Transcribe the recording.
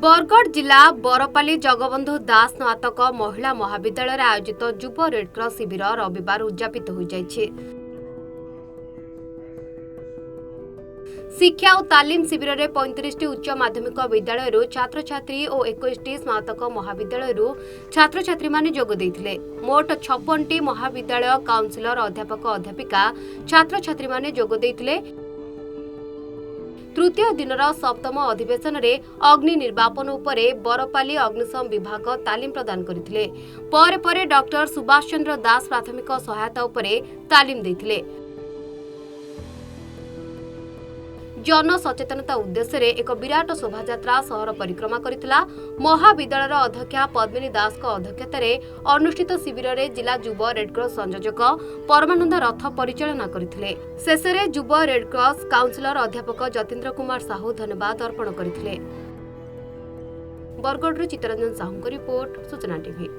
बरगढ़ जिला बरपाली जगबंधु दास स्नातक महिला महाविद्यालय आयोजित युव रेडक्रॉस शिविर रविवार उद्यापित हो जाइछे। शिक्षा और तालीम शिविर में 35 उच्च माध्यमिक विद्यालय छात्र छात्री और 21 स्नातक महाविद्यालय छात्र छात्री माने जोग देइथिले। मोट 56 महाविद्यालय काउंसिलर अध्यापक अध्यापिका छात्र छात्री माने जोग देइथिले। तृतीय दिन सप्तम अधिवेशन में अग्नि निर्वापन उपरे बरपाली अग्निशम विभाग तालीम प्रदान करथिले। पर परे डॉक्टर सुभाष चंद्र दास प्राथमिक सहायता उपरे तालीम देथिले। जन सचेतनता उद्देश्य रे एक विराट शोभायात्रा शहर परिक्रमा करथिला। महाविद्यालय अध्यक्षा पद्मिनी दास को अध्यक्षता रे अनुष्ठित शिविर रे जिला युव रेडक्रॉस संयोजक परमानंद रथ परिचालना करथिले। शेष रे युव रेडक्रॉस काउंसिलर अध्यापक जतीन्द्र कुमार साहू धन्यवाद अर्पण करथिले। बरगढ़ चित्तरंजन साहू को रिपोर्ट सूचना टीवी।